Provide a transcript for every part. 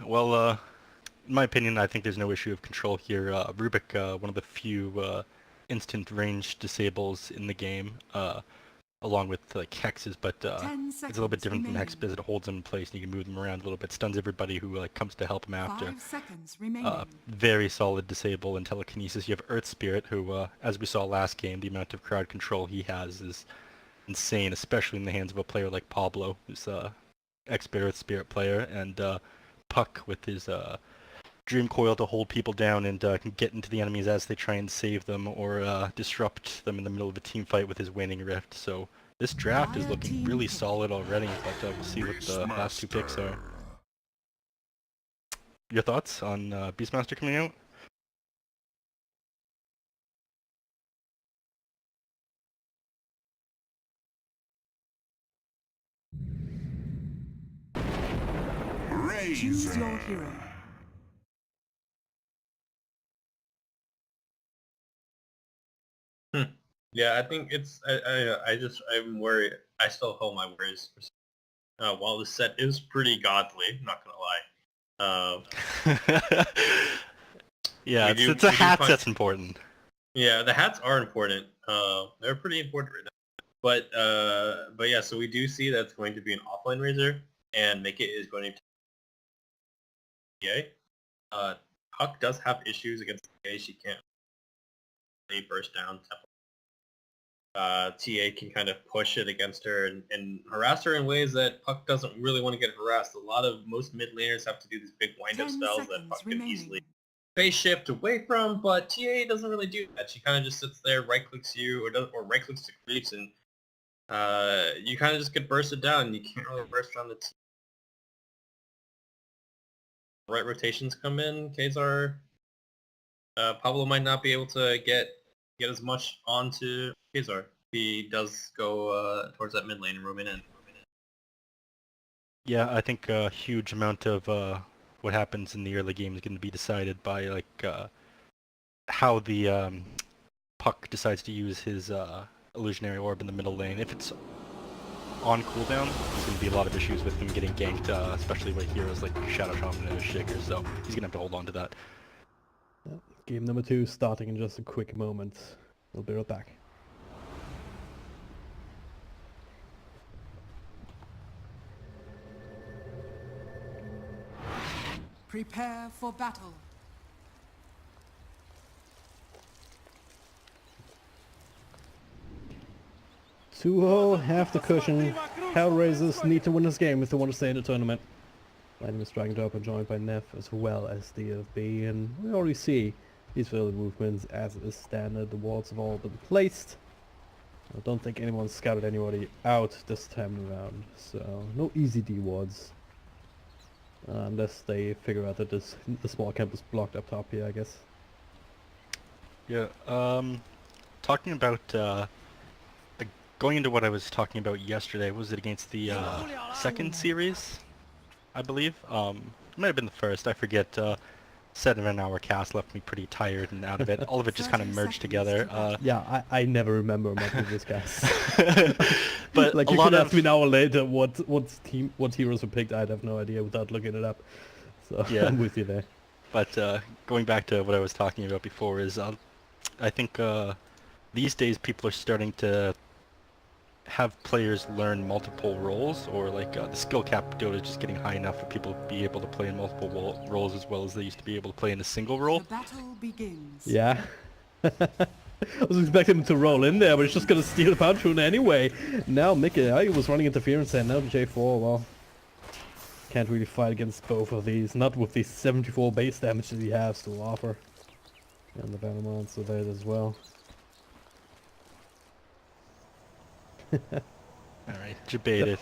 Well, in my opinion, I think there's no issue of control here. Rubik, one of the few instant range disables in the game, along with like hexes, but it's a little bit different from hex because it holds them in place and you can move them around a little bit, stuns everybody who like comes to help him after. 5 seconds remaining. Very solid disable and telekinesis. You have Earth Spirit, who, as we saw last game, the amount of crowd control he has is insane, especially in the hands of a player like Pablo, who's expert Earth Spirit player, and Puck with his Dream Coil to hold people down and can get into the enemies as they try and save them or disrupt them in the middle of a team fight with his Waning Rift. So this draft is looking really solid already, but we'll see what the last two picks are. Your thoughts on Beastmaster coming out? Choose your hero. Yeah, I think it's. I'm worried. I still hold my worries. While the set is pretty godly, I'm not gonna lie. Yeah, it's a hat that's important. Yeah, the hats are important. They're pretty important right now. But yeah, so we do see that's going to be an offline Razor, and Mickey is going to TA. Huck does have issues against TA. She can't really burst down. TA can kind of push it against her and harass her in ways that Puck doesn't really want to get harassed. Most mid laners have to do these big wind-up spells that Puck can easily phase shift away from, but TA doesn't really do that. She kind of just sits there, right-clicks you, or right-clicks to creeps, and you kind of just get bursted down, and you can't really burst down the right rotations come in. Kazar, Pablo might not be able to get as much onto Kazar. He does go towards that mid lane and roam in. Yeah, I think a huge amount of what happens in the early game is going to be decided by like how the Puck decides to use his illusionary orb in the middle lane. If it's on cooldown, there's going to be a lot of issues with him getting ganked, especially with heroes like Shadow Shaman and Shaker, so he's going to have to hold on to that. Game number 2 starting in just a quick moment. We'll be right back. Prepare for battle. Tuho have the cushion. HellRaisers need to win this game if they want to stay in the tournament. Lightning is trying to open, joined by Neff as well as DFB, and we already see these early movements as is standard. The wards have all been placed. I don't think anyone's scouted anybody out this time around, so no easy D wards. Unless they figure out that the small camp is blocked up top here, I guess. Yeah, talking about going into what I was talking about yesterday, was it against the second series, I believe? It might have been the first, I forget. 7-hour cast left me pretty tired and out of it. All of it just kind of merged together. Yeah, I never remember my previous cast. But like, you could ask me now or later what heroes were picked. I'd have no idea without looking it up. So yeah. I'm with you there. But going back to what I was talking about before is, I think these days people are starting to have players learn multiple roles, or like the skill cap Dota is just getting high enough for people to be able to play in multiple roles as well as they used to be able to play in a single role. The battle begins. Yeah. I was expecting him to roll in there, but he's just gonna steal the punch rune anyway. Now Mickey, I was running interference and now J4, well, can't really fight against both of these, not with the 74 base damage that he has to offer. And the Venom monster there as well. Alright, debated.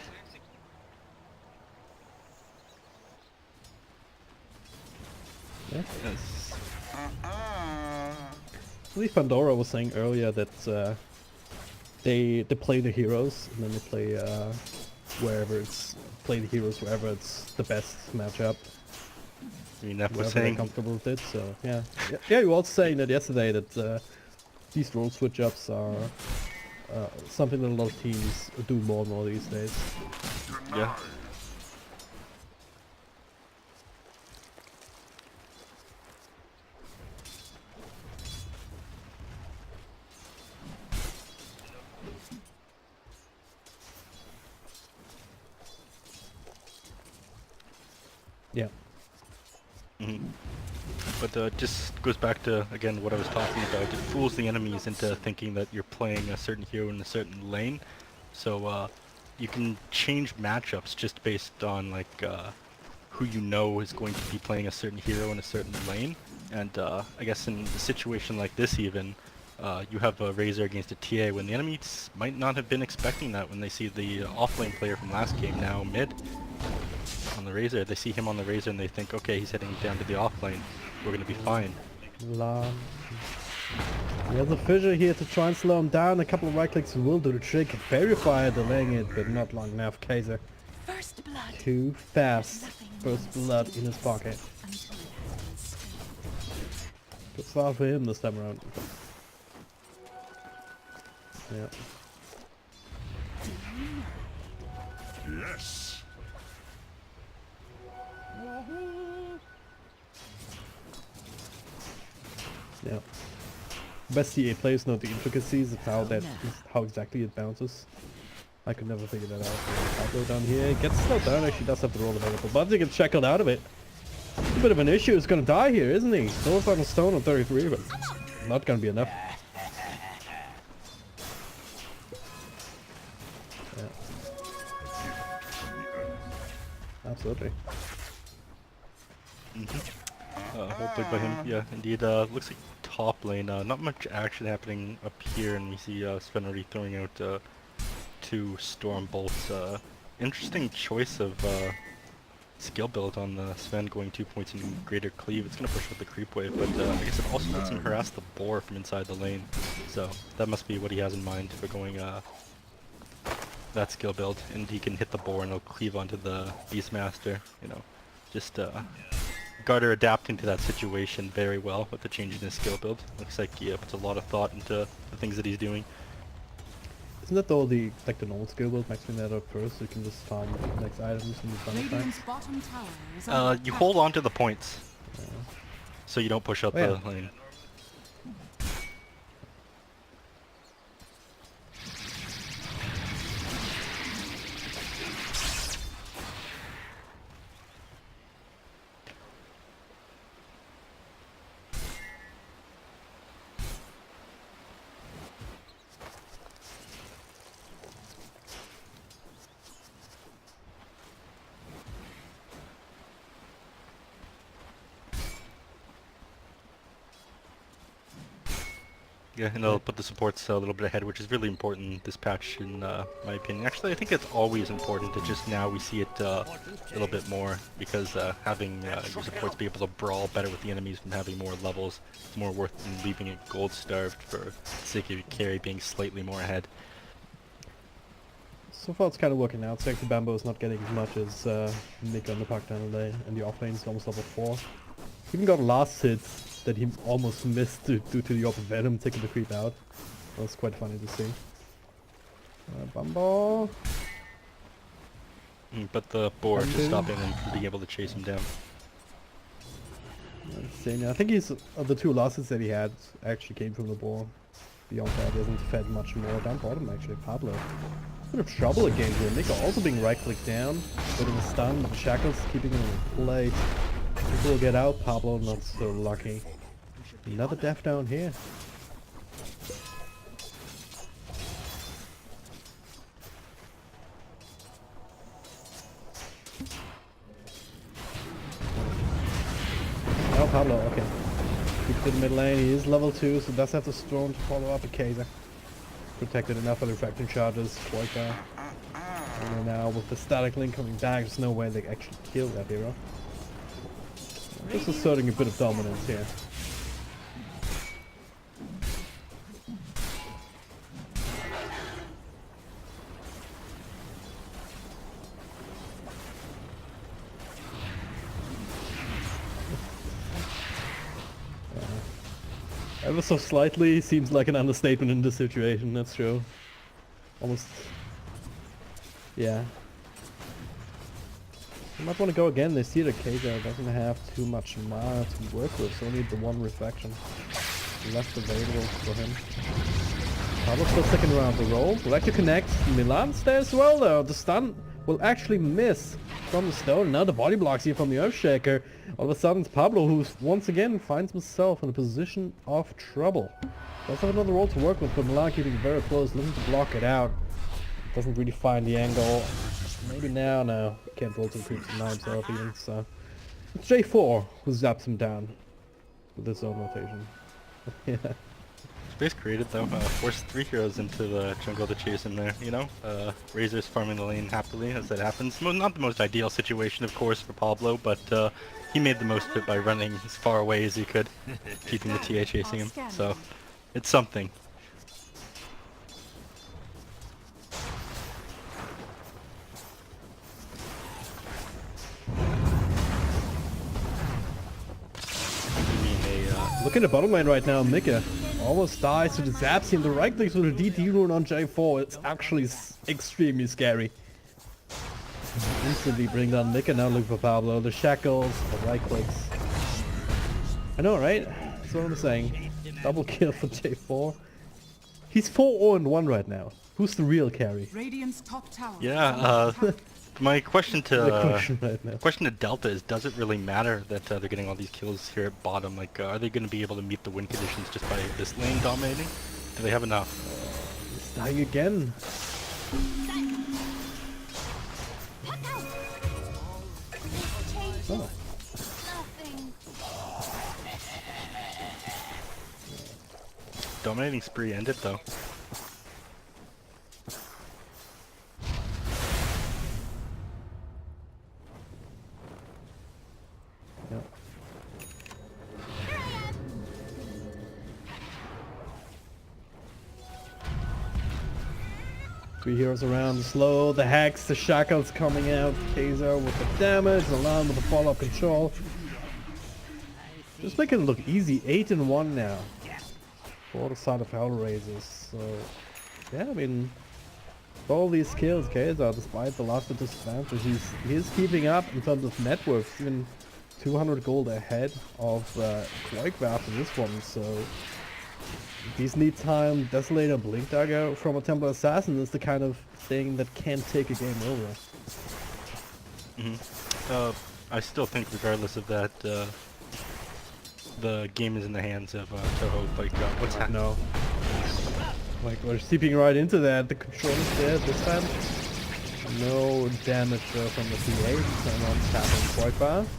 Yes. I believe Pandora was saying earlier that they play the heroes and then they play the heroes wherever it's the best matchup. Was saying comfortable with it, so yeah. Yeah, you were also saying that yesterday that these role switch ups are something that a lot of teams do more and more these days. Yeah. Yeah. But just goes back to, again, what I was talking about. It fools the enemies into thinking that you're playing a certain hero in a certain lane. So you can change matchups just based on like who you know is going to be playing a certain hero in a certain lane. And I guess in a situation like this even, you have a Razor against a TA when the enemies might not have been expecting that when they see the off-lane player from last game now mid on the Razor. They see him on the Razor and they think, okay, he's heading down to the off-lane. We're going to be fine. He has a fissure here to try and slow him down. A couple of right clicks will do the trick. Verifier delaying it, but not long enough. Kaiser First blood. too fast. First blood in his pocket. Good start for him this time around. Yeah. Yes. Yeah. Best TA players know the intricacies of how exactly it bounces. I could never figure that out. I'll go down here. It gets slowed down. Actually, does have the roll available, but he gets shackled out of it. It's a bit of an issue. He's gonna die here, isn't he? North on stone on 33, but not gonna be enough. Yeah. Absolutely. Whole play by him. Yeah, indeed. Looks like top lane. Not much action happening up here, and we see Sven already throwing out 2 Storm Bolts. Interesting choice of skill build on the Sven, going 2 points in greater cleave. It's going to push up the creep wave, but I guess it also lets him harass the boar from inside the lane. So that must be what he has in mind for going that skill build. And he can hit the boar and it'll cleave onto the Beastmaster. You know, just Garter adapting to that situation very well with the change in his skill build. Looks like he puts a lot of thought into the things that he's doing. Isn't that though the normal skill build, maxing that up first, so you can just farm the next items and the Radiant's bottom tower is under You attack. hold on to the points, Yeah. so you don't push up Oh, yeah. the lane. Yeah, and it'll put the supports a little bit ahead, which is really important this patch in my opinion. Actually, I think it's always important, it's just now we see it a little bit more, because having your supports be able to brawl better with the enemies and having more levels is more worth than leaving it gold starved for the sake of your carry being slightly more ahead. So far it's kind of working out. Sexy Bamboo is not getting as much as Nick on the puck down today, and the offlane is almost level 4. Even got last hits that he almost missed due to the Orb of Venom taking the creep out. That was quite funny to see. Bumble. But the boar just Bamboo. stopping him from being able to chase him down. Insane. I think he's the 2 losses that he had actually came from the boar. Beyond that, he hasn't fed much more. Down bottom actually, Pablo. A bit of trouble again here. Nico also being right-clicked down, putting a stun, but the shackles keeping him in play. People will get out. Pablo not so lucky. Another death down here. Oh, Pablo, okay. Keep to the mid lane. He is level 2, so does have the storm to follow up a Kaiser. Protected enough of the refracting charges. Troika. And now with the static link coming back, there's no way they actually kill that hero. Just asserting a bit of dominance here. Ever so slightly seems like an understatement in this situation, that's true. Almost... yeah. I might want to go again. They see the Kaiser doesn't have too much mana to work with, so only the 1 reflection left available for him. Pablo still sticking around the roll. Would like to connect. Milan's there as well though. The stun will actually miss from the stone. Now the body blocks here from the Earthshaker. All of a sudden it's Pablo who once again finds himself in a position of trouble. Does have another role to work with, but Milan keeping very close, looking to block it out. Doesn't really find the angle. Maybe now, no. Can't roll to creep deny himself even, so. It's J4 who zaps him down with his own rotation. Yeah. Space created though, forced 3 heroes into the jungle to chase him there, you know? Razors farming the lane happily as that happens. Not the most ideal situation of course for Pablo, but he made the most of it by running as far away as he could, keeping the TA chasing him, so it's something. Look at the bottom lane right now, Mika. Almost dies to the Zapsy and the right clicks with the DT rune on J4. It's actually extremely scary. Instantly bring down Mika, now look for Pablo. The shackles, the right clicks. I know, right? That's what I'm saying. Double kill for J4. He's 4-0-1 right now. Who's the real carry? Radiant's top tower. Yeah, my question to right now. Delta is, does it really matter that they're getting all these kills here at bottom? Like, are they going to be able to meet the win conditions just by this lane dominating? Do they have enough? He's dying again. Oh. Dominating spree ended though. Three heroes around, slow, the Hex, the Shackles coming out, Kaiser with the damage, Alarm with the follow-up control. Just making it look easy, 8-1 now. For the side of HellRaisers, so... Yeah, I mean... all these kills, Kaiser, despite the loss of disadvantage, he's keeping up in terms of net worth, even 200 gold ahead of Quake after this one, so... These need time, Desolator, Blink Dagger from a Templar Assassin is the kind of thing that can take a game over. I still think regardless of that, the game is in the hands of Tuho. Like, what's happening? No. Like, we're steeping right into that. The control is there this time. No damage from the TA. Someone's tapping quite fast.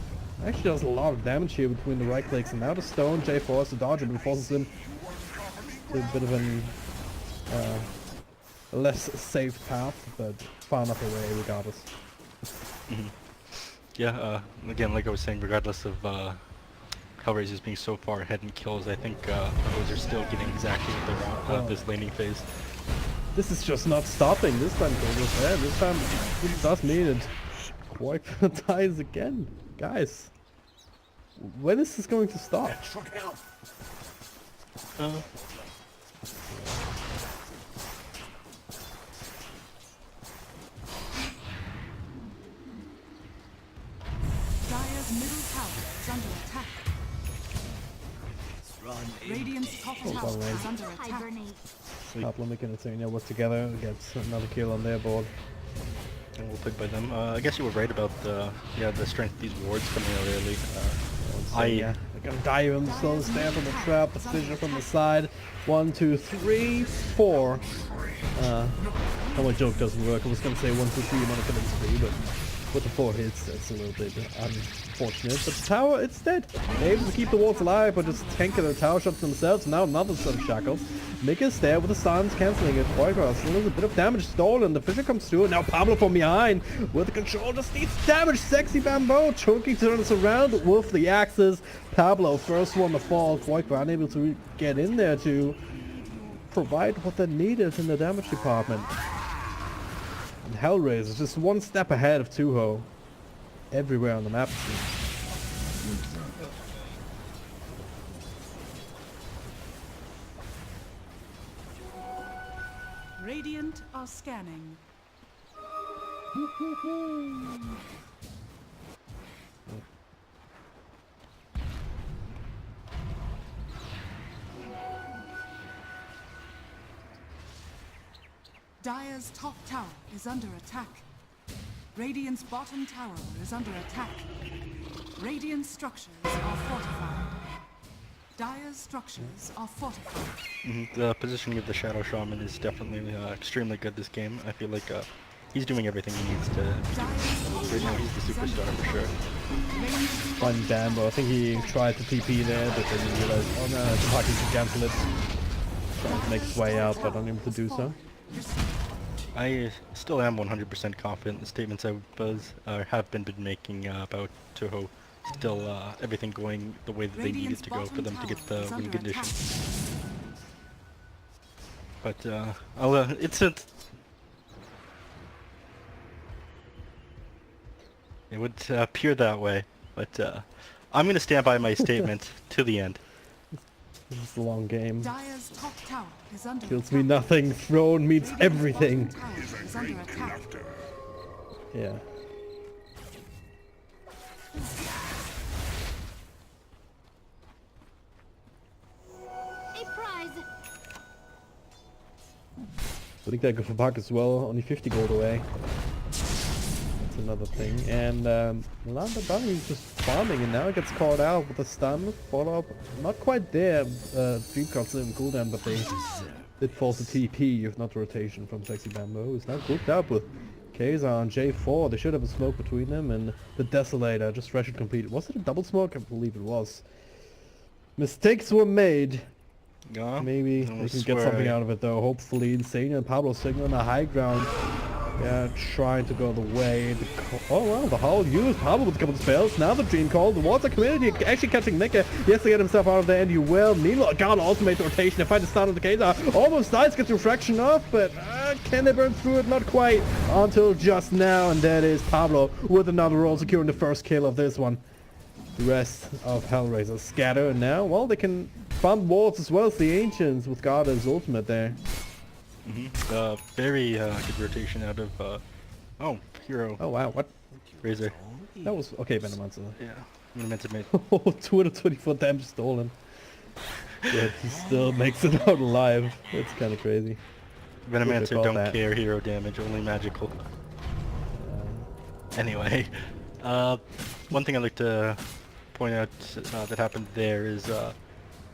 Actually, there's a lot of damage here between the right clicks and now the stone. J4 has to dodge it, but forces him to a bit of an less safe path, but far enough away regardless. Yeah, again, like I was saying, regardless of HellRaisers being so far ahead in kills, I think those are still getting exactly what they want out of this laning phase. This is just not stopping this time, Kaiser. This time it does mean it. Quite dies again. Guys, when is this going to stop? Dire's middle tower is under attack. Radiant's top tower is under attack. Pablo making it saying, yeah, work together, gets another kill on their board. And we'll pick by them. I guess you were right about the strength of these wards coming out early. They're gonna dive him, slow stand from the trap, the fissure from the side. 1, 2, 3, 4. Oh, my joke doesn't work. I was gonna say 1, 2, 3, you want to come in 3, but with the 4 hits, that's a little bit unfortunate. But the tower, it's dead. They're able to keep the walls alive, but just tanking their tower shots themselves. Now another set of shackles. Mika's there with the silence cancelling it. Boygrass, there's a bit of damage stolen. The Fisher comes through. Now Pablo from behind with the control just needs damage. Sexy Bamboo choking turns around with the axes. Pablo, first one to fall. Quite unable to get in there to provide what they needed in the damage department. And HellRaisers just one step ahead of Tuho everywhere on the map. Radiant are scanning. Dire's top tower is under attack. Radiant's bottom tower is under attack. Radiant structures are fortified. Dire's structures are fortified. The positioning of the Shadow Shaman is definitely extremely good this game. I feel like he's doing everything he needs to. Right now he's the superstar for sure. Fun Bambo. I think he tried to TP there, but then he realized, oh no, it's hard to cancel it. Trying to make his way out, but unable to do so. I still am 100% confident in the statements I have been making about Tuho. Still, everything going the way that they need it to go for them to get the win condition. But it would appear that way. But I'm gonna stand by my statement to the end. This is a long game. Dire's top tower is under Kills attack. me nothing. Throne meets Radiant's everything. bottom tower is under attack. Yeah. A prize. I think that good for Puck as well. Only 50 gold away. That's another thing. And Lambda Bunny's just farming, and now it gets caught out with a stun. Follow up. Not quite there. Dream God's in cooldown, but they did force a TP, if not rotation, from Sexy Bamboo. Who's now grouped up with Kaiser on J4. They should have a smoke between them, and the Desolator just fresh and completed. Was it a double smoke? I believe it was. Mistakes were made. Yeah, Maybe they can get something out of it though. Hopefully, Insane and Pablo Signal on the high ground. Yeah, trying to go the way. Oh wow, the Howl used Pablo with a couple of spells. Now the Dream Call. The Water Community actually catching Nika. He has to get himself out of there, and you will. Meanwhile, God ultimate rotation. They find the start of the Kaiser. Almost dies, gets refraction off, but can they burn through it? Not quite. Until just now, and that is Pablo with another roll, securing the first kill of this one. The rest of HellRaisers scatter, and now, well, they can bump wards as well as the Ancients with Garda's ultimate there. Very good rotation out of Hero Oh wow, what? Razor. That was okay, Venomancer. Yeah, I'm meant to make. Oh, 224 damage stolen. But he still makes it out alive. It's kind of crazy. Venomancer don't that. care hero damage, only magical. Anyway, one thing I'd like to point out that happened there is,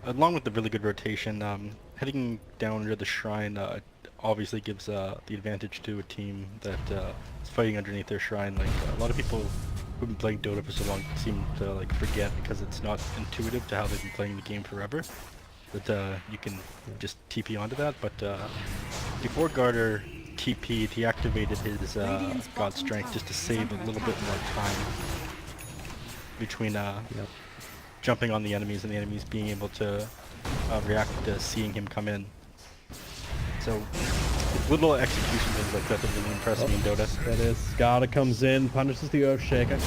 along with the really good rotation, heading down near the shrine obviously gives the advantage to a team that is fighting underneath their shrine. Like a lot of people who've been playing Dota for so long seem to like forget, because it's not intuitive to how they've been playing the game forever, that you can just TP onto that. But before Garter TP'd, he activated his God Strength just to save a little bit more time between jumping on the enemies and the enemies being able to react to seeing him come in. So little execution things like that really impress me in Dota. That is. Garda comes in, punishes the Earthshaker.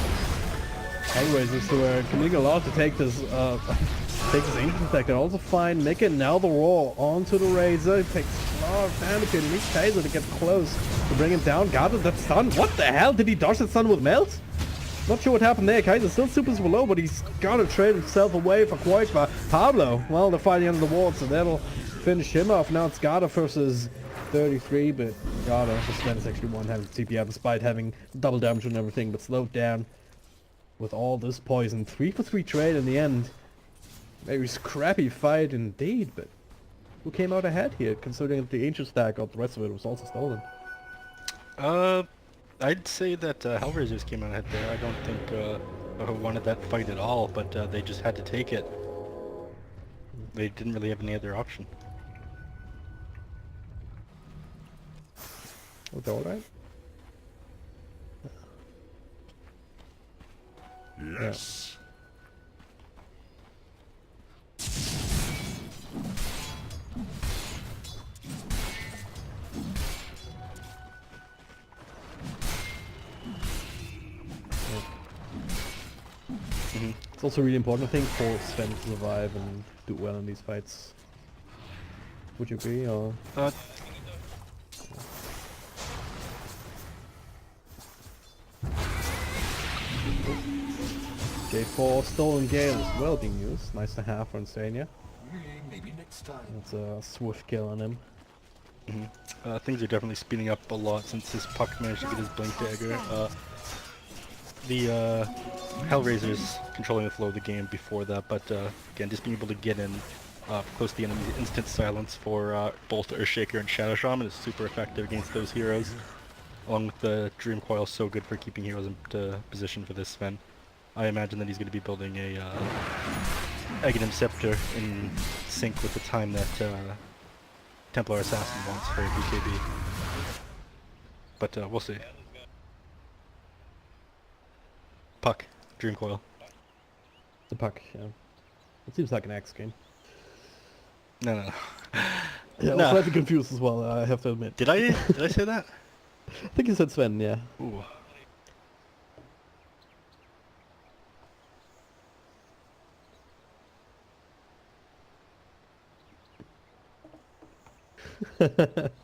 HellRaisers who are committing a lot to take this ancient attack. They also find Mika, now the roar onto the Razor. It takes a lot of damage here. He needs Kaiser to get close to bring him down. Garda, that stun. What the hell? Did he dodge that stun with Melt? Not sure what happened there. Kaiser's still super low, but he's got to trade himself away for quite far. Pablo, well, they're fighting under the wall, so that'll finish him off. Now it's Garda versus 33, but Garda, this man is actually one having TP out despite having double damage and everything, but slowed down with all this poison. 3-for-3 trade in the end. Very scrappy fight indeed, but who came out ahead here, considering that the Ancient stack of the rest of it was also stolen? I'd say that HellRaisers came out ahead there. I don't think Tuho wanted that fight at all, but they just had to take it. They didn't really have any other option. Was that alright? Yes. It's also really important, I think, for Sven to survive and do well in these fights. Would you agree, or...? J4 Stolen Gale as well being used. Nice to have for Insania. Maybe next time. That's a swift kill on him. Things are definitely speeding up a lot since his Puck managed to get his Blink Dagger. The HellRaisers controlling the flow of the game before that, but again, just being able to get in close to the enemy, instant silence for both Earthshaker and Shadow Shaman is super effective against those heroes. Along with the Dream Coil, so good for keeping heroes into position for this Sven. I imagine that he's going to be building a Aghanim Scepter in sync with the time that Templar Assassin wants for BKB. But we'll see. Puck, Dream Coil. The Puck, yeah. It seems like an X game. No. Yeah, I was slightly confused as well, I have to admit. Did I say that? I think you said Sven, yeah. Ooh.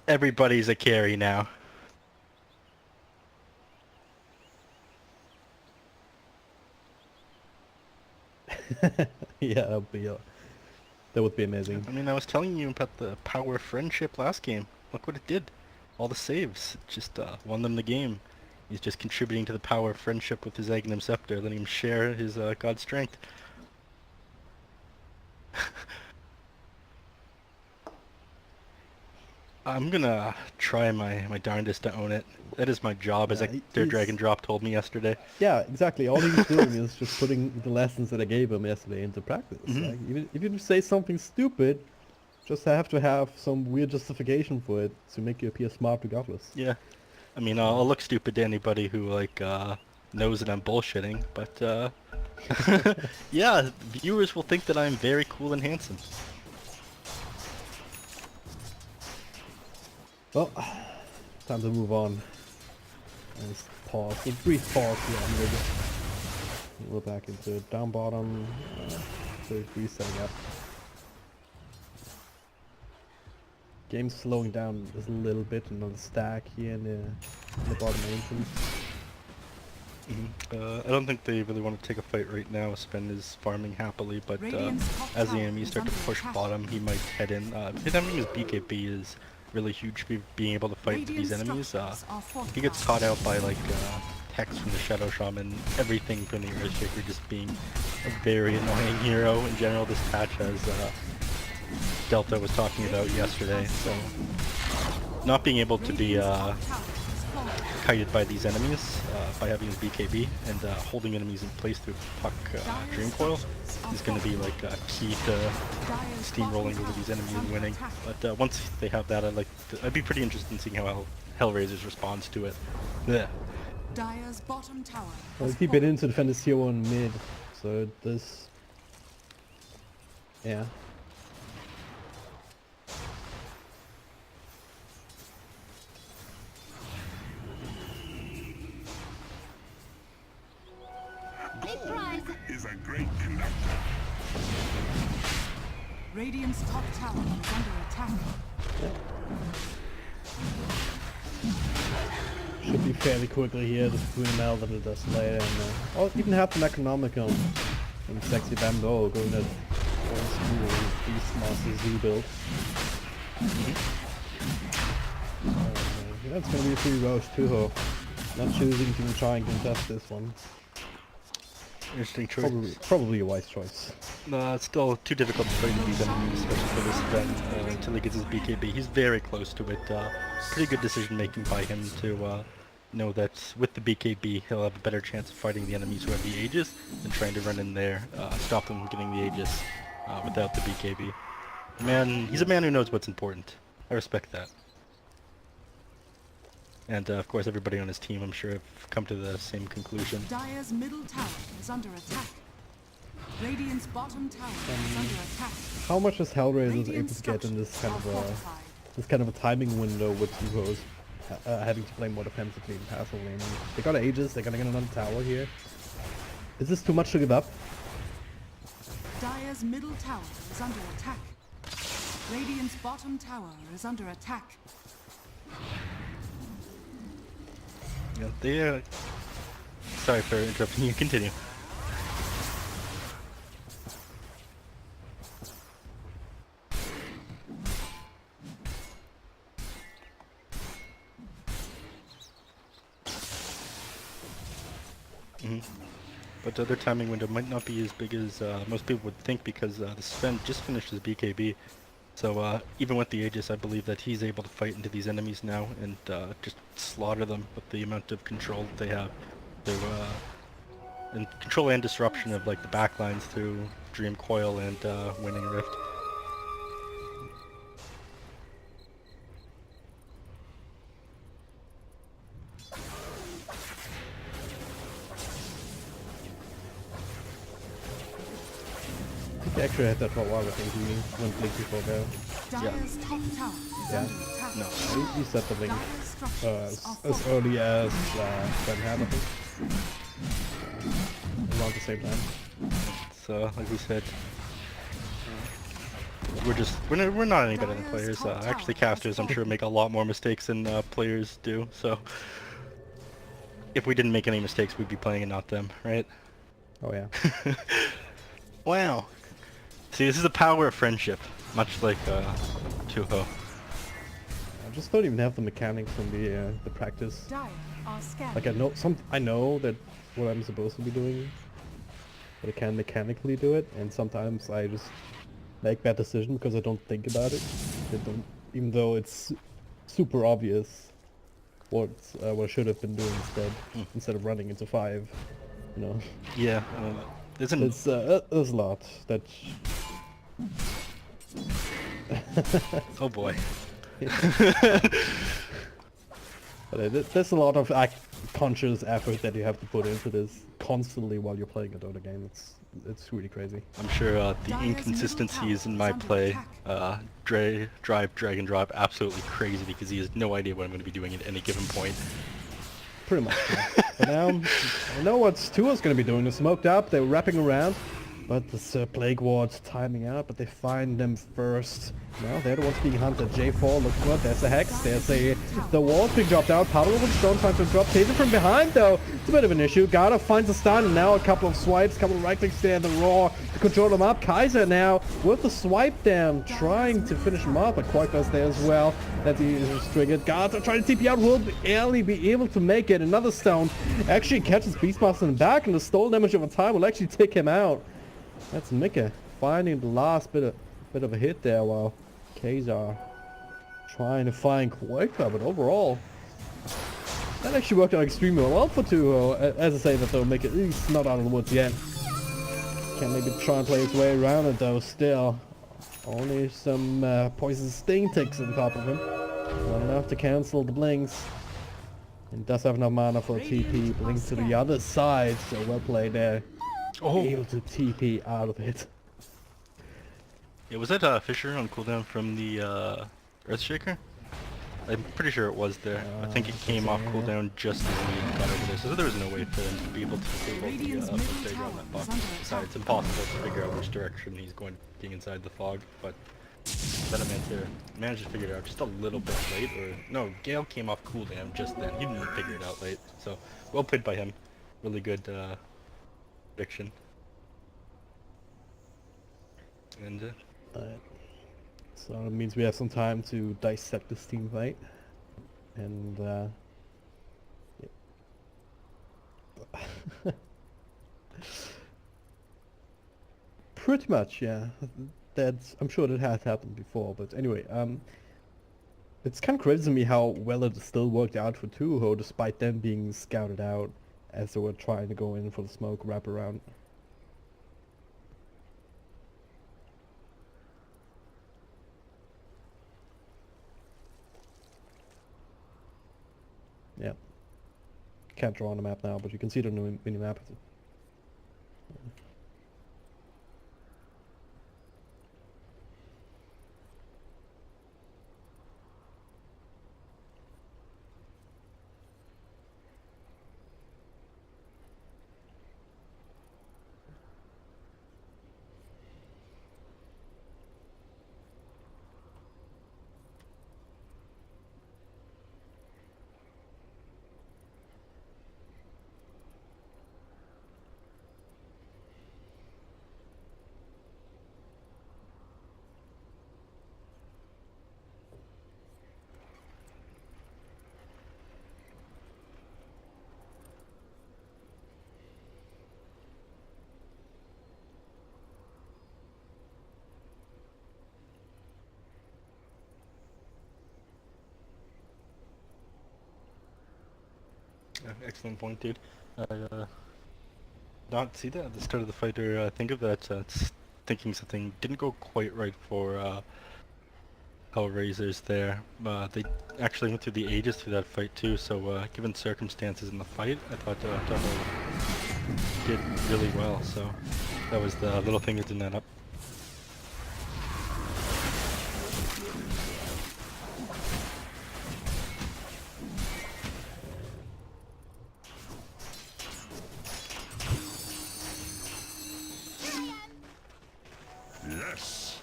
Everybody's a carry now. Yeah, that would be amazing. I mean, I was telling you about the power of friendship last game. Look what it did. All the saves. It just won them the game. He's just contributing to the power of friendship with his Aghanim Scepter, letting him share his god strength. I'm gonna try my darndest to own it. That is my job, as their Dragon Drop told me yesterday. Yeah, exactly. All he's doing is just putting the lessons that I gave him yesterday into practice. Like, even if you say something stupid, just have to have some weird justification for it to make you appear smart regardless. Yeah. I mean, I'll look stupid to anybody who, like, knows that I'm bullshitting, but, yeah, viewers will think that I'm very cool and handsome. Well, time to move on. Let's pause. A brief pause here. We're back into down bottom. So resetting up. Game's slowing down just a little bit. Another stack here in the bottom entrance. I don't think they really want to take a fight right now. Sven is farming happily, but as the enemies start to push bottom, he might head in. His enemy's BKB is really huge for being able to fight these enemies. He gets caught out by like Hex from the Shadow Shaman, everything from the Earthshaker just being a very annoying hero in general this patch, as Delta was talking about yesterday. So not being able to be kited by these enemies by having his BKB and holding enemies in place through Puck Dream Coil is going to be like key to steamrolling over these enemies and winning. But once they have that, I'd be pretty interested in seeing how HellRaisers responds to it. Yeah. Dire's bottom tower. Well, keep it in to defend this hero in mid, so this. Yeah. Is a great conductor. Radiant's top tower is under attack. Should be fairly quickly here, just between now that it does later, and I'll even have the Necronomicon and Sexy Bamboo going at old school Beastmaster Z build. That's gonna be a free Roche Tuho. Not choosing to try and contest this one. Interesting choice. Probably a wise choice. No, it's still too difficult to fight these enemies, especially for this event, until he gets his BKB. He's very close to it. Pretty good decision making by him to know that with the BKB he'll have a better chance of fighting the enemies who have the Aegis than trying to run in there, stop them from getting the Aegis without the BKB. He's a man who knows what's important. I respect that. And of course everybody on his team, I'm sure, have come to the same conclusion. Dire's middle tower is under attack. Radiant's bottom tower is under attack. How much is HellRaisers able to get in this kind of a timing window with Tuho's having to play more defensively and passively? I mean, they got Aegis, they're gonna get another tower here. Is this too much to give up? Dire's middle tower is under attack. Radiant's bottom tower is under attack. Yeah, they, sorry for interrupting you, continue. But their timing window might not be as big as most people would think because the Sven just finished his BKB. So even with the Aegis, I believe that he's able to fight into these enemies now and just slaughter them with the amount of control that they have. And control and disruption of like the backlines through Dream Coil and Winning Rift. He actually had that for a while, I think he went blink before go. Dyer's top tower is Yeah. under attack. No. He set the blink Dyer's structures are as fortified. early as Ben had, I think. Around the same time. So like we said, we're not any better than players. Actually, casters I'm sure make a lot more mistakes than players do. So if we didn't make any mistakes, we'd be playing and not them, right? Oh yeah. Wow. See, this is the power of friendship, much like Tuho. I just don't even have the mechanics from the practice. Dyer are scattered. Like I know that what I'm supposed to be doing, but I can mechanically do it, and sometimes I just make bad decision because I don't think about it. Even though it's super obvious what I should have been doing instead of running into 5. You know, Yeah. there's a lot that. Oh boy. But there's a lot of conscious effort that you have to put into this constantly while you're playing a Dota game. It's really crazy. I'm sure the inconsistencies in my play drive drag and drop absolutely crazy because he has no idea what I'm going to be doing at any given point. Pretty much. Yeah. But now I know what Tuho's going to be doing. They're smoked up. They're wrapping around. But this Plague Ward's timing out, but they find them first. Now they're the ones being hunted. J4, look what, there's a Hex, the wall's being dropped out. Paddle with Stone trying to drop. Taser from behind though, it's a bit of an issue. Garda finds a stun, and now a couple of swipes, couple of right clicks there, the Raw to control them up. Kaiser now with the swipe down, trying to finish him up, but Quackba's there as well. That he is triggered. Garda trying to TP out, will barely be able to make it. Another stone actually catches Beastmaster in the back, and the stall damage over time will actually take him out. That's Mika finding the last bit of a hit there while Kazar trying to find Quaker, but overall that actually worked out extremely well for Tuho. As I say that though, Mika is not out of the woods yet. Can maybe try and play his way around it though still. Only some poison sting ticks on top of him. Not enough to cancel the blinks. And does have enough mana for a TP. Blink to the other side, so well played there. Able to TP out of it. Yeah, was that Fisher on cooldown from the Earthshaker? I'm pretty sure it was there. I think it came off cooldown just as we got over there, so there was no way for them to be able to disable the figure on that box. Besides, it's impossible to figure out which direction he's going being inside the fog, but Venomancer managed to figure it out just a little bit late, or no, Gale came off cooldown just then. He didn't figure it out late, so well played by him. Really good prediction. And so it means we have some time to dissect this team fight, and yeah. Pretty much, yeah. I'm sure that has happened before, but anyway, it's kind of crazy to me how well it still worked out for Tuho despite them being scouted out as they were trying to go in for the smoke wraparound. Yeah. Can't draw on the map now, but you can see the new mini-map. excellent point, dude. Not see that at the start of the fight, or think of that, thinking something didn't go quite right for HellRaisers there. They actually went through the ages through that fight too, so given circumstances in the fight, I thought Tuho did really well, so that was the little thing that didn't add up. Yes.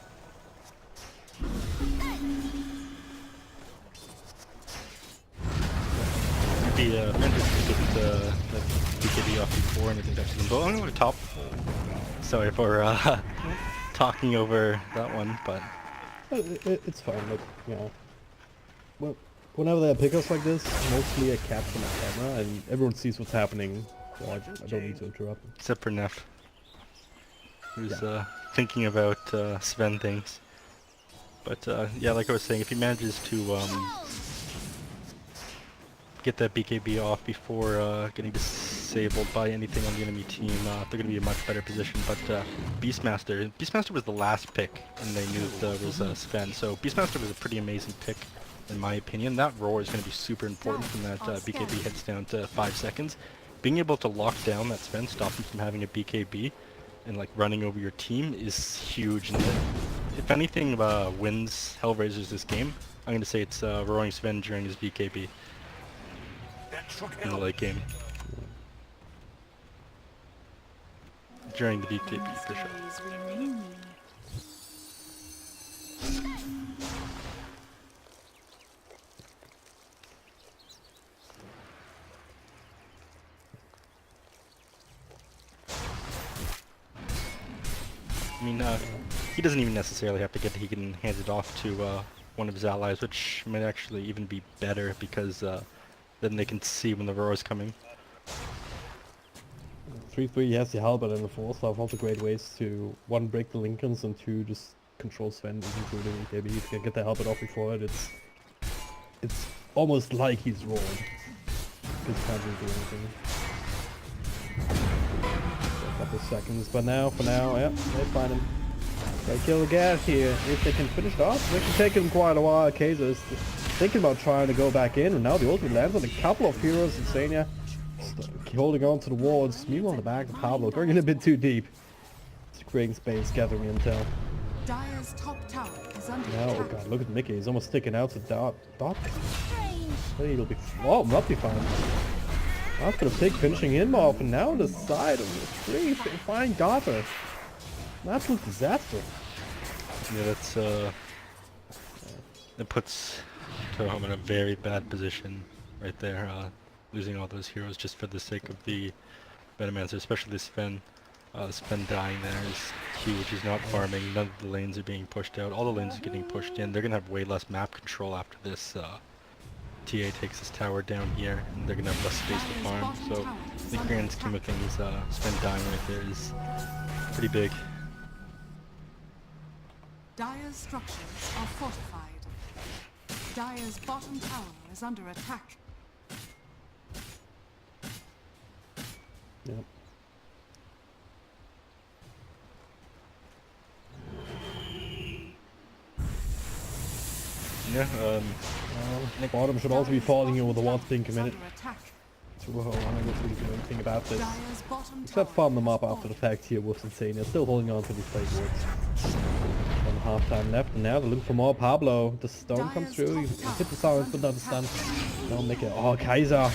The Fantasy didn't the BKB off before and I think that's them. But I'm going to top. Sorry for talking over that one, but It's fine, look, you know. Well, whenever there are pickups like this, mostly I capture my camera and everyone sees what's happening, so I don't need to interrupt. except for Neff, who's thinking about Sven things. But yeah, like I was saying, if he manages to get that BKB off before getting disabled by anything on the enemy team, they're going to be in a much better position. But Beastmaster was the last pick, and they knew that there was Sven, so Beastmaster was a pretty amazing pick, in my opinion. That roar is going to be super important when that BKB hits down to 5 seconds. Being able to lock down that Sven, stop him from having a BKB, and like running over your team is huge. And if anything wins HellRaisers this game, I'm going to say it's roaring Sven during his BKB in the late game. During the BKB for sure. I mean, he doesn't even necessarily have to get it. He can hand it off to one of his allies, which might actually even be better because then they can see when the roar is coming. 3-3 has the halberd and the 4-star, also great ways to 1 break the Lincolns and 2 just control Sven even through the BKB. If you can get the halberd off before it, it's almost like he's roared. Because he can't really do anything. A couple of seconds, but now, for now, yeah, they find him. They kill the gas here. If they can finish it off, they can take him quite a while. Kaiser is thinking about trying to go back in, and now the ultimate lands on a couple of heroes. Insania holding on to the wards. Meanwhile, in the back of Pablo going in a bit too deep. It's creating space, gathering intel. Dire's top tower is under Now, oh attack. god, look at Mickey. He's almost sticking out to Dot. He'll be. Oh, not be fine. After the pick finishing him off, and now on the side of the tree, they find Dota. An absolute disaster. Yeah, that's it puts Tuho in a very bad position right there, losing all those heroes just for the sake of the Venomancer, especially the Sven. Sven dying there is huge. He's not farming. None of the lanes are being pushed out. All the lanes are getting pushed in. They're gonna have way less map control after this. TA takes his tower down here, and they're gonna have less space to farm. So, in the grand scheme of things, Sven dying right there is pretty big. Dire's structures are fortified. Dire's bottom tower is under attack. Yep. Yeah, Bottom should also be falling here with the wards being Is committed. under attack. Tuho unable to really do anything about this. Dire's bottom Except tower farm them up has after the fallen. fact here with Insania. Still holding on to these plate wards. 1.5 time left, and now they're looking for more Pablo. The stone comes through, you hit the silence but not the stun. Now make it. Oh, Kaiser.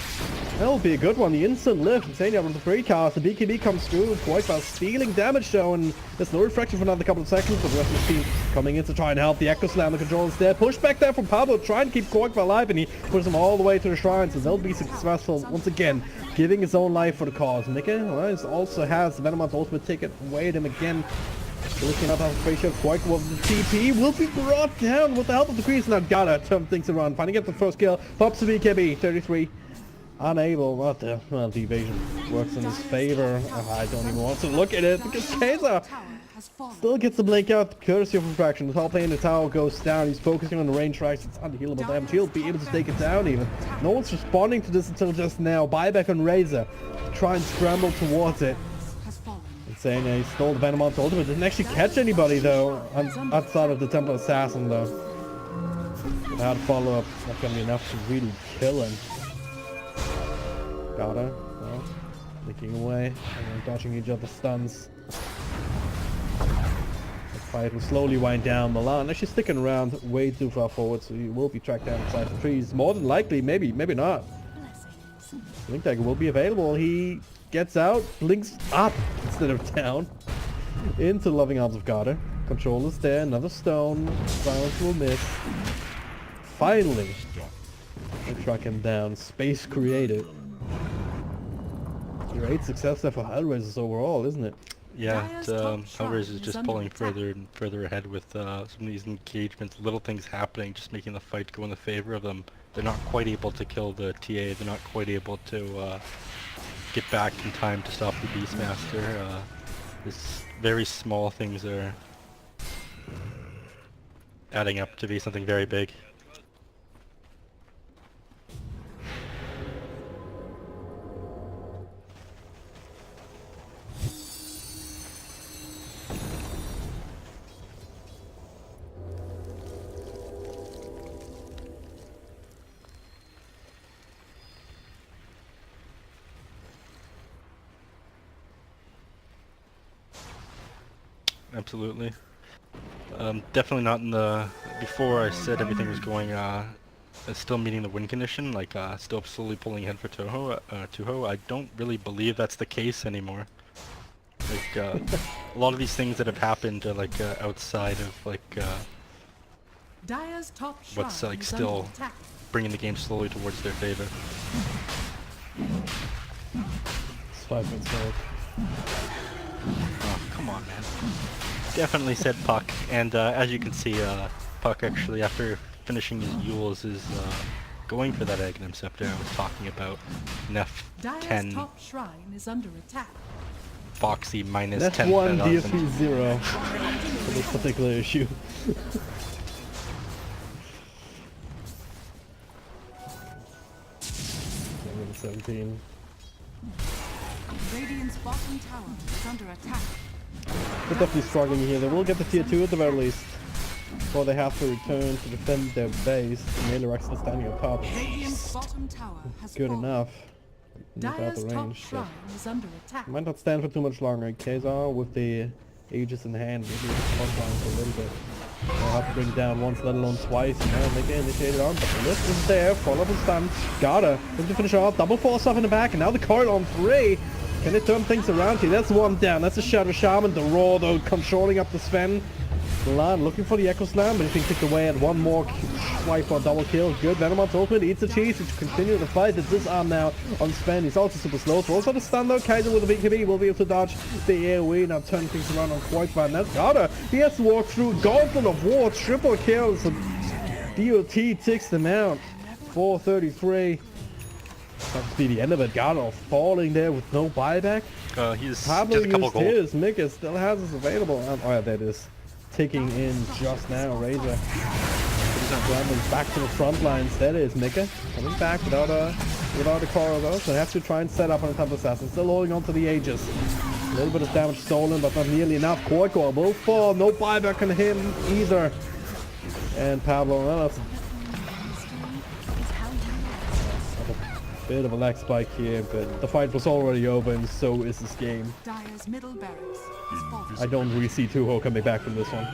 That'll be a good one. The instant lift. Insania on the free cast. The BKB comes through quite well, stealing damage though, and there's no refraction for another couple of seconds, but the rest of the team coming in to try and help. The Echo Slam, the control instead. Push back there from Pablo, trying to keep Kork alive, and he pushes them all the way to the shrines, and they'll be successful once again, giving his own life for the cause. Mika also has Venoman's ultimate ticket. Wait him again. Looking up on Frazier, Quake with the TP will be brought down with the help of the crease. Now gotta turn things around. Finally get the first kill. Pops the BKB, 33. Unable, what the, well, the evasion works in his favor. I don't even want to look at it because Kaiser has fallen. Still gets the blink out, courtesy of refraction. The top lane, the tower goes down. He's focusing on the range tracks. It's unhealable damage. He'll be able to take it down even. No one's responding to this until just now. Buyback on Razor. Try and scramble towards it. Has fallen. Insane, he stole the Venomont's ultimate. Didn't actually catch anybody though. Outside of the Temple Assassin though. Without follow-up, it's not gonna be enough to really kill him. Got her. Well, flicking away and then dodging each other's stuns. The fight will slowly wind down. Milan actually sticking around way too far forward, so he will be tracked down inside the trees. More than likely, maybe not. Blink Dagger will be available. He gets out, blinks up instead of down into the loving arms of Garter. Controller's there, another stone. Silence will miss. Finally, they track him down. Space created. Great success there for HellRaisers overall, isn't it? Yeah, HellRaisers just pulling further and further ahead with some of these engagements, little things happening, just making the fight go in the favor of them. They're not quite able to kill the TA, they're not quite able to get back in time to stop the Beastmaster. These very small things are adding up to be something very big. Absolutely. Definitely not in the... Before I said everything was going, still meeting the win condition, like still slowly pulling ahead for Tuho. I don't really believe that's the case anymore. Like, a lot of these things that have happened are like outside of like Dire's top what's like shrine is under still attack. bringing the game slowly towards their favor. It's 5 minutes left. Oh, come on, man. Definitely said Puck, and as you can see, Puck actually, after finishing his Yules, is going for that Aghanim Scepter I was talking about. Nef Dire's 10, top shrine is under attack. Foxy minus That's 10,000. 1 DFP 0 for this particular issue. Number 17. Radiant's bottom tower is under attack. They're definitely struggling here. They will get the tier 2 at the very least. Before they have to return to defend their base. Melee still standing on top. Radiant's bottom tower has Good fallen. enough. Without Dire's the top range. So. shrine is under attack. Might not stand for too much longer. Kazar with the Aegis in hand. Maybe the front line for a little bit. They'll have to bring it down once, let alone twice. And they get initiated on. But the lift is there. Follow up and stun. Gotta. Looking to finish off. Double force off in the back. And now the coil on 3. Can they turn things around here? That's one down. That's a Shadow Shaman. The Roar, though, controlling up the Sven. Milan looking for the Echo Slam, but he's being kicked away at one more swipe for a double kill. Good. Venomont's ultimate eats the cheese to continue the fight. The disarm now on Sven. He's also super slow. Throws out the stun, though. Kaiser with a BKB will be able to dodge the AoE. Now turning things around on Quite. That's Gada. He has to walk through. Gauntlet of War. Triple kills. DOT ticks them out. 433. That must be the end of it. Gado falling there with no buyback. He's Pablo just a couple used gold. his. Mika still has his available. Oh yeah, that is ticking in just now. Razor scrambling back to the front lines. That is Mika coming back without a core though. So they have to try and set up on a Temple Assassin. Still holding on to the Aegis. A little bit of damage stolen, but not nearly enough. Korkor will fall. No buyback on him either. And Pablo, well, that's bit of a lag spike here, but the fight was already over and so is this game. Dire's middle barracks is fallen. I don't really see Tuho coming back from this one.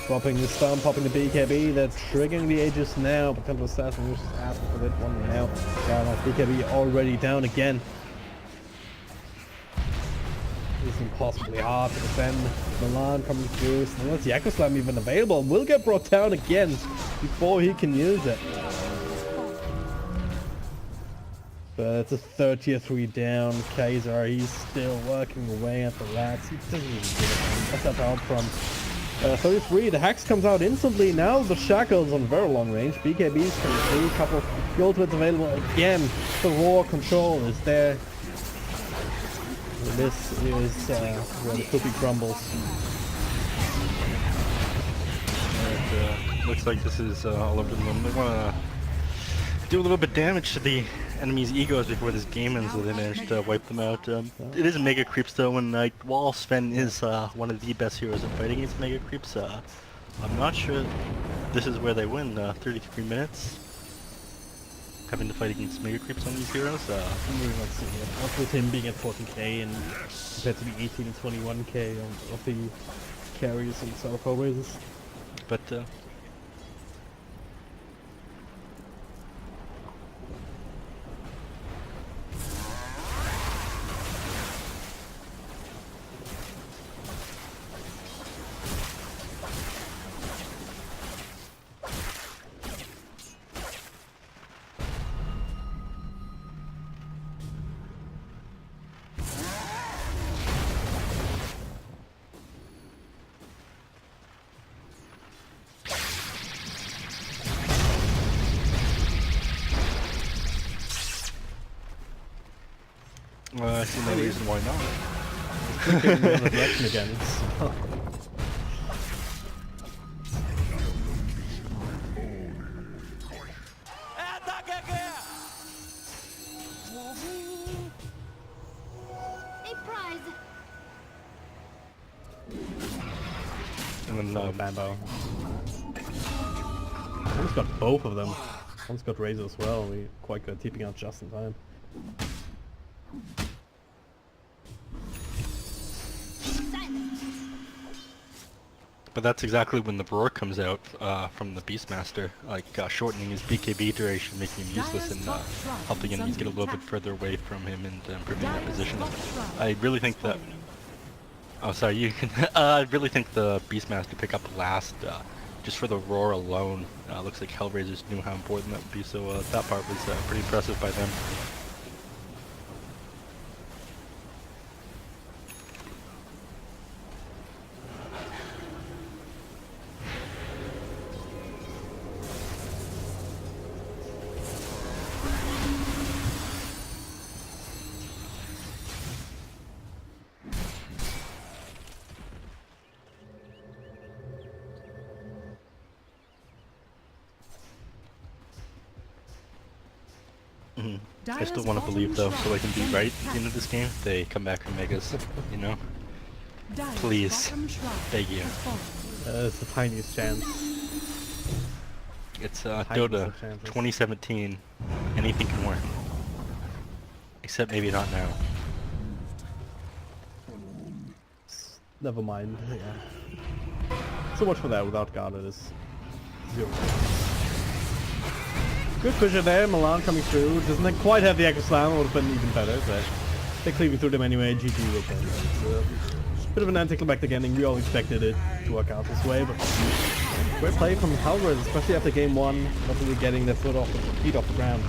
Dropping the stun, popping the BKB, they're triggering the Aegis now, but Temple Assassin was just asking for that one now. Yeah, BKB already down again. It's impossibly hard to defend. Milan coming through. Unless the Echo Slam even available, will get brought down again before he can use it. But it's a 3rd tier 3 down. Kaiser, he's still working away at the racks. He doesn't even give it. That's that out from 33. The Hex comes out instantly. Now the Shackles on very long range. BKBs coming through. Couple of The ultimate's available again. The raw control is there. And this is where the cookie crumbles. And, looks like this is all over them. They want to do a little bit of damage to the enemy's egos before this game ends, so they managed to wipe them out. It is a mega creeps though, and while Sven is one of the best heroes at fighting against mega creeps, I'm not sure this is where they win. 33 minutes. Having to fight against mega creeps on these heroes. I'm really not seeing it. Up with him being at 14k and compared to the 18 and 21k of the carries and sort of HellRaisers. But I see no reason why not. Another direction again. And then Bambo. One's got both of them. One's got Razor as well. We're quite good at keeping out just in time. But that's exactly when the roar comes out from the Beastmaster, shortening his BKB duration, making him useless and helping enemies get a little bit further away from him and improving their position. I really think that... Oh, sorry, you can... I really think the Beastmaster pick up last, just for the roar alone. Looks like HellRaisers knew how important that would be, so that part was pretty impressive by them. I still want to believe though, so I can be right at the end of this game. They come back from Megas, you know? Please. Beg you. It's the tiniest chance. It's Dota 2017. Anything can work. Except maybe not now. Never mind, yeah. So much for that. Without God it is 0. Good pusher there, Milan coming through. Doesn't quite have the Echo Slam, would have been even better, but they're cleaving through them anyway. GG with them. It's a bit of an anticlimactic ending. We all expected it to work out this way, but great play from HellRaisers, especially after game 1, not really getting their feet off the ground.